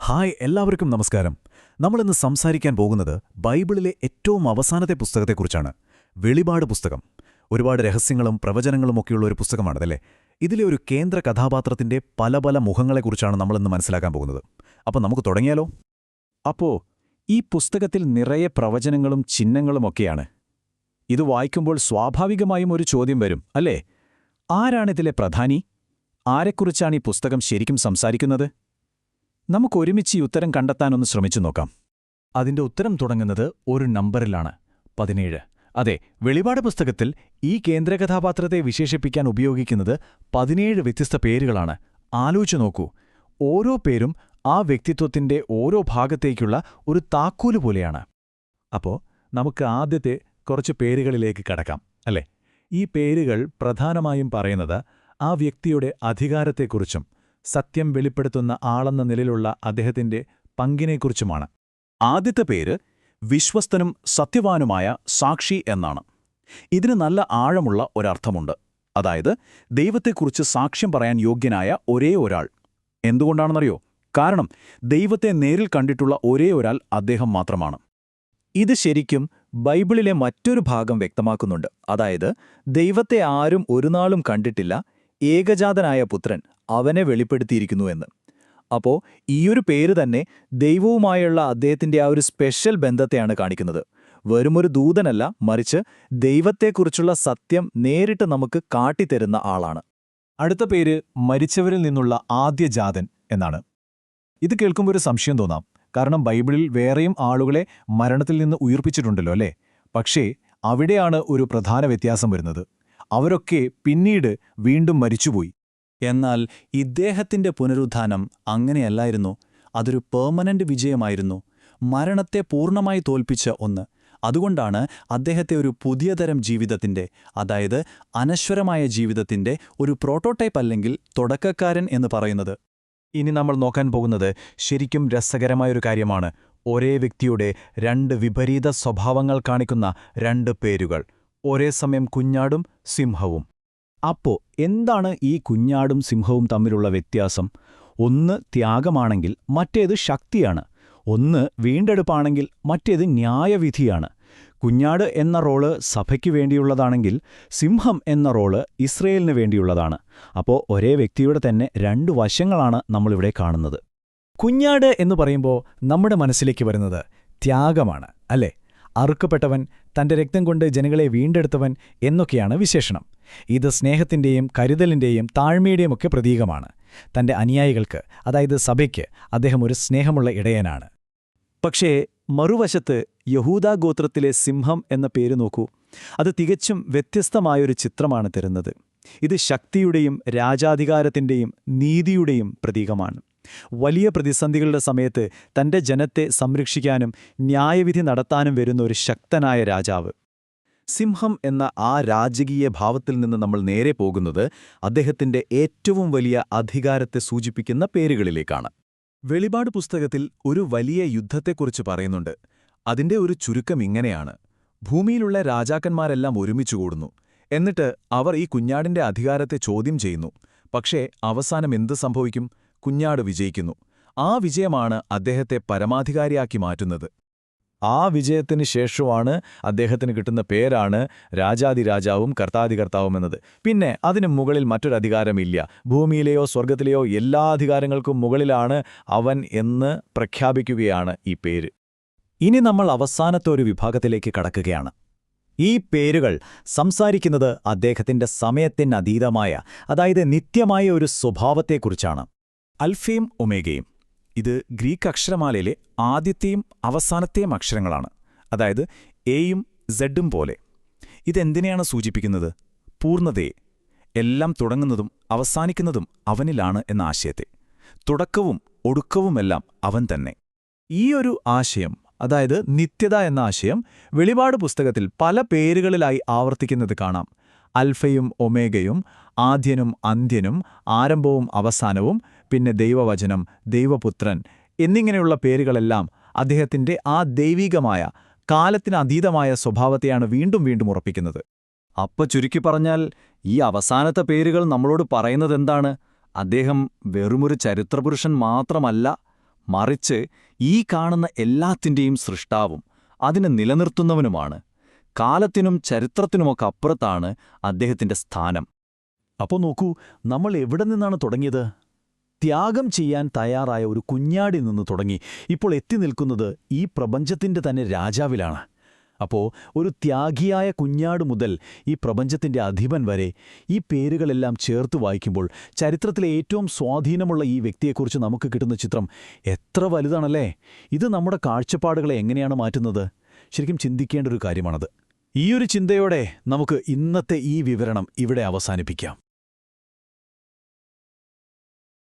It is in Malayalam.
ഹായ് എല്ലാവർക്കും നമസ്കാരം. നമ്മളിന്ന് സംസാരിക്കാൻ പോകുന്നത് ബൈബിളിലെ ഏറ്റവും അവസാനത്തെ പുസ്തകത്തെക്കുറിച്ചാണ്. വെളിപാട് പുസ്തകം. ഒരുപാട് രഹസ്യങ്ങളും പ്രവചനങ്ങളുമൊക്കെയുള്ള ഒരു പുസ്തകമാണതല്ലേ? ഇതിലെ ഒരു കേന്ദ്ര കഥാപാത്രത്തിന്റെ പല പല മുഖങ്ങളെക്കുറിച്ചാണ് നമ്മളിന്ന് മനസ്സിലാക്കാൻ പോകുന്നത്. അപ്പോൾ നമുക്ക് തുടങ്ങിയാലോ? അപ്പോ ഈ പുസ്തകത്തിൽ നിറയെ പ്രവചനങ്ങളും ചിഹ്നങ്ങളുമൊക്കെയാണ്. ഇത് വായിക്കുമ്പോൾ സ്വാഭാവികമായും ഒരു ചോദ്യം വരും, അല്ലേ? ആരാണിതിലെ പ്രധാനി? ആരെക്കുറിച്ചാണ് ഈ പുസ്തകം ശരിക്കും സംസാരിക്കുന്നത്? നമുക്കൊരുമിച്ച് ഈ ഉത്തരം കണ്ടെത്താനൊന്ന് ശ്രമിച്ചു നോക്കാം. അതിന്റെ ഉത്തരം തുടങ്ങുന്നത് ഒരു നമ്പറിലാണ്, 17. അതെ, വെളിപാട് പുസ്തകത്തിൽ ഈ കേന്ദ്രകഥാപാത്രത്തെ വിശേഷിപ്പിക്കാൻ ഉപയോഗിക്കുന്നത് 17 വ്യത്യസ്ത പേരുകളാണ്. ആലോചിച്ചു നോക്കൂ, ഓരോ പേരും ആ വ്യക്തിത്വത്തിന്റെ ഓരോ ഭാഗത്തേക്കുള്ള ഒരു താക്കോല് പോലെയാണ്. അപ്പോ നമുക്ക് ആദ്യത്തെ കുറച്ച് പേരുകളിലേക്ക് കടക്കാം, അല്ലേ? ഈ പേരുകൾ പ്രധാനമായും പറയുന്നത് ആ വ്യക്തിയുടെ അധികാരത്തെക്കുറിച്ചും സത്യം വെളിപ്പെടുത്തുന്ന ആളെന്ന നിലയിലുള്ള അദ്ദേഹത്തിന്റെ പങ്കിനെക്കുറിച്ചുമാണ്. ആദ്യത്തെ പേര് വിശ്വസ്തനും സത്യവാനുമായ സാക്ഷി എന്നാണ്. ഇതിന് നല്ല ആഴമുള്ള ഒരർത്ഥമുണ്ട്. അതായത്, ദൈവത്തെക്കുറിച്ച് സാക്ഷ്യം പറയാൻ യോഗ്യനായ ഒരേ ഒരാൾ. എന്തുകൊണ്ടാണെന്നറിയോ? കാരണം ദൈവത്തെ നേരിൽ കണ്ടിട്ടുള്ള ഒരേ ഒരാൾ അദ്ദേഹം മാത്രമാണ്. ഇത് ശരിക്കും ബൈബിളിലെ മറ്റൊരു ഭാഗം വ്യക്തമാക്കുന്നുണ്ട്. അതായത്, ദൈവത്തെ ആരും ഒരുനാളും കണ്ടിട്ടില്ല, ഏകജാതനായ പുത്രൻ അവനെ വെളിപ്പെടുത്തിയിരിക്കുന്നു എന്ന്. അപ്പോ ഈയൊരു പേര് തന്നെ ദൈവവുമായുള്ള അദ്ദേഹത്തിന്റെ ആ ഒരു സ്പെഷ്യൽ ബന്ധത്തെയാണ് കാണിക്കുന്നത്. വെറുമൊരു ദൂതനല്ല, മറിച്ച് ദൈവത്തെക്കുറിച്ചുള്ള സത്യം നേരിട്ട് നമുക്ക് കാട്ടിത്തരുന്ന ആളാണ്. അടുത്ത പേര് മരിച്ചവരിൽ നിന്നുള്ള ആദ്യജാതൻ എന്നാണ്. ഇത് കേൾക്കുമ്പോൾ ഒരു സംശയം തോന്നാം. കാരണം ബൈബിളിൽ വേറെയും ആളുകളെ മരണത്തിൽ നിന്ന് ഉയിർപ്പിച്ചിട്ടുണ്ടല്ലോ, അല്ലേ? പക്ഷേ അവിടെയാണ് ഒരു പ്രധാന വ്യത്യാസം വരുന്നത്. അവരൊക്കെ പിന്നീട് വീണ്ടും മരിച്ചുപോയി. എന്നാൽ ഇദ്ദേഹത്തിന്റെ പുനരുത്ഥാനം അങ്ങനെയല്ലായിരുന്നു. അതൊരു പെർമനന്റ് വിജയമായിരുന്നു, മരണത്തെ പൂർണ്ണമായി തോൽപ്പിച്ച ഒന്ന്. അതുകൊണ്ടാണ് അദ്ദേഹത്തെ ഒരു പുതിയതരം ജീവിതത്തിന്റെ, അതായത് അനശ്വരമായ ജീവിതത്തിന്റെ ഒരു പ്രോട്ടോടൈപ്പ് അല്ലെങ്കിൽ തുടക്കക്കാരൻ എന്ന് പറയുന്നത്. ഇനി നമ്മൾ നോക്കാൻ പോകുന്നത് ശരിക്കും രസകരമായൊരു കാര്യമാണ്. ഒരേ വ്യക്തിയുടെ രണ്ട് വിപരീത സ്വഭാവങ്ങൾ കാണിക്കുന്ന രണ്ട് പേരുകൾ. ഒരേ സമയം കുഞ്ഞാടും സിംഹവും. അപ്പോ എന്താണ് ഈ കുഞ്ഞാടും സിംഹവും തമ്മിലുള്ള വ്യത്യാസം? ഒന്ന് ത്യാഗമാണെങ്കിൽ മറ്റേത് ശക്തിയാണ്. ഒന്ന് വീണ്ടെടുപ്പാണെങ്കിൽ മറ്റേത് ന്യായവിധിയാണ്. കുഞ്ഞാട് എന്ന റോള് സഭയ്ക്ക് വേണ്ടിയുള്ളതാണെങ്കിൽ സിംഹം എന്ന റോള് ഇസ്രയേലിന് വേണ്ടിയുള്ളതാണ്. അപ്പോൾ ഒരേ വ്യക്തിയുടെ തന്നെ രണ്ട് വശങ്ങളാണ് നമ്മളിവിടെ കാണുന്നത്. കുഞ്ഞാട് എന്ന് പറയുമ്പോൾ നമ്മുടെ മനസ്സിലേക്ക് വരുന്നത് ത്യാഗമാണ്, അല്ലേ? അറുക്കപ്പെട്ടവൻ, തന്റെ രക്തം കൊണ്ട് ജനങ്ങളെ വീണ്ടെടുത്തവൻ എന്നൊക്കെയാണ് വിശേഷണം. ഇത് സ്നേഹത്തിന്റെയും കരുതലിന്റെയും താഴ്മയുടെയും ഒക്കെ പ്രതീകമാണ്. തന്റെ അനുയായികൾക്ക്, അതായത് സഭയ്ക്ക്, അദ്ദേഹം ഒരു സ്നേഹമുള്ള ഇടയനാണ്. പക്ഷേ മറുവശത്ത് യഹൂദാ ഗോത്രത്തിലെ സിംഹം എന്ന പേര് നോക്കൂ. അത് തികച്ചും വ്യത്യസ്തമായൊരു ചിത്രമാണ് തരുന്നത്. ഇത് ശക്തിയുടെയും രാജാധികാരത്തിന്റെയും നീതിയുടെയും പ്രതീകമാണ്. വലിയ പ്രതിസന്ധികളുടെ സമയത്ത് തന്റെ ജനത്തെ സംരക്ഷിക്കാനും ന്യായവിധി നടത്താനും വരുന്ന ഒരു ശക്തനായ രാജാവ്. സിംഹം എന്ന ആ രാജകീയ ഭാവത്തിൽ നിന്ന് നമ്മൾ നേരെ പോകുന്നത് അദ്ദേഹത്തിന്റെ ഏറ്റവും വലിയ അധികാരത്തെ സൂചിപ്പിക്കുന്ന പേരുകളിലേക്കാണ്. വെളിപാട് പുസ്തകത്തിൽ ഒരു വലിയ യുദ്ധത്തെക്കുറിച്ച് പറയുന്നുണ്ട്. അതിന്റെ ഒരു ചുരുക്കം ഇങ്ങനെയാണ്: ഭൂമിയിലുള്ള രാജാക്കന്മാരെല്ലാം ഒരുമിച്ചുകൂടുന്നു. എന്നിട്ട് അവർ ഈ കുഞ്ഞാടിന്റെ അധികാരത്തെ ചോദ്യം ചെയ്യുന്നു. പക്ഷേ അവസാനം എന്ത് സംഭവിക്കും? കുഞ്ഞാട് വിജയിക്കുന്നു. ആ വിജയമാണ് അദ്ദേഹത്തെ പരമാധികാരിയാക്കി മാറ്റുന്നത്. ആ വിജയത്തിന് ശേഷമാണ് അദ്ദേഹത്തിന് കിട്ടുന്ന പേരാണ് രാജാതിരാജാവും കർത്താതികർത്താവും എന്നത്. പിന്നെ അതിന് മുകളിൽ മറ്റൊരധികാരമില്ല. ഭൂമിയിലെയോ സ്വർഗത്തിലെയോ എല്ലാ അധികാരങ്ങൾക്കും മുകളിലാണ് അവൻ എന്ന് പ്രഖ്യാപിക്കുകയാണ് ഈ പേര്. ഇനി നമ്മൾ അവസാനത്തെ ഒരു വിഭാഗത്തിലേക്ക് കടക്കുകയാണ്. ഈ പേരുകൾ സംസാരിക്കുന്നത് അദ്ദേഹത്തിന്റെ സമയത്തിനതീതമായ, അതായത് നിത്യമായ ഒരു സ്വഭാവത്തെക്കുറിച്ചാണ്. അൽഫയും ഒമേഗയും. ഇത് ഗ്രീക്ക് അക്ഷരമാലയിലെ ആദ്യത്തെയും അവസാനത്തെയും അക്ഷരങ്ങളാണ്. അതായത് എയും സെഡും പോലെ. ഇതെന്തിനെയാണ് സൂചിപ്പിക്കുന്നത്? പൂർണ്ണതയെ. എല്ലാം തുടങ്ങുന്നതും അവസാനിക്കുന്നതും അവനിലാണ് എന്ന ആശയത്തെ. തുടക്കവും ഒടുക്കവുമെല്ലാം അവൻ തന്നെ. ഈ ഒരു ആശയം, അതായത് നിത്യത എന്ന ആശയം, വെളിപാട് പുസ്തകത്തിൽ പല പേരുകളിലായി ആവർത്തിക്കുന്നത് കാണാം. അൽഫയും ഒമേഗയും, ആദ്യനും അന്ത്യനും, ആരംഭവും അവസാനവും, പിന്നെ ദൈവവചനം, ദൈവപുത്രൻ എന്നിങ്ങനെയുള്ള പേരുകളെല്ലാം അദ്ദേഹത്തിന്റെ ആ ദൈവികമായ, കാലത്തിനതീതമായ സ്വഭാവത്തെയാണ് വീണ്ടും വീണ്ടും ഉറപ്പിക്കുന്നത്. അപ്പ ചുരുക്കി പറഞ്ഞാൽ, ഈ അവസാനത്തെ പേരുകൾ നമ്മളോട് പറയുന്നതെന്താണ്? അദ്ദേഹം വെറുമൊരു ചരിത്രപുരുഷൻ മാത്രമല്ല, മറിച്ച് ഈ കാണുന്ന എല്ലാത്തിൻ്റെയും സൃഷ്ടാവും അതിനെ നിലനിർത്തുന്നവനുമാണ്. കാലത്തിനും ചരിത്രത്തിനുമൊക്കെ അപ്പുറത്താണ് അദ്ദേഹത്തിന്റെ സ്ഥാനം. അപ്പോൾ നോക്കൂ, നമ്മൾ എവിടെ നിന്നാണ് തുടങ്ങിയത്? ത്യാഗം ചെയ്യാൻ തയ്യാറായ ഒരു കുഞ്ഞാടിൽ നിന്ന് തുടങ്ങി ഇപ്പോൾ എത്തി നിൽക്കുന്നത് ഈ പ്രപഞ്ചത്തിന്റെ തന്നെ രാജാവിലാണ്. അപ്പോൾ ഒരു ത്യാഗിയായ കുഞ്ഞാട് മുതൽ ഈ പ്രപഞ്ചത്തിന്റെ അധിപൻ വരെ ഈ പേരുകളെല്ലാം ചേർത്ത് വായിക്കുമ്പോൾ ചരിത്രത്തിലെ ഏറ്റവും സ്വാധീനമുള്ള ഈ വ്യക്തിയെക്കുറിച്ച് നമുക്ക് കിട്ടുന്ന ചിത്രം എത്ര വലുതാണല്ലേ? ഇത് നമ്മുടെ കാഴ്ചപ്പാടുകളെ എങ്ങനെയാണ് മാറ്റുന്നത്? ശരിക്കും ചിന്തിക്കേണ്ട ഒരു കാര്യമാണത്. ഈയൊരു ചിന്തയോടെ നമുക്ക് ഇന്നത്തെ ഈ വിവരണം ഇവിടെ അവസാനിപ്പിക്കാം.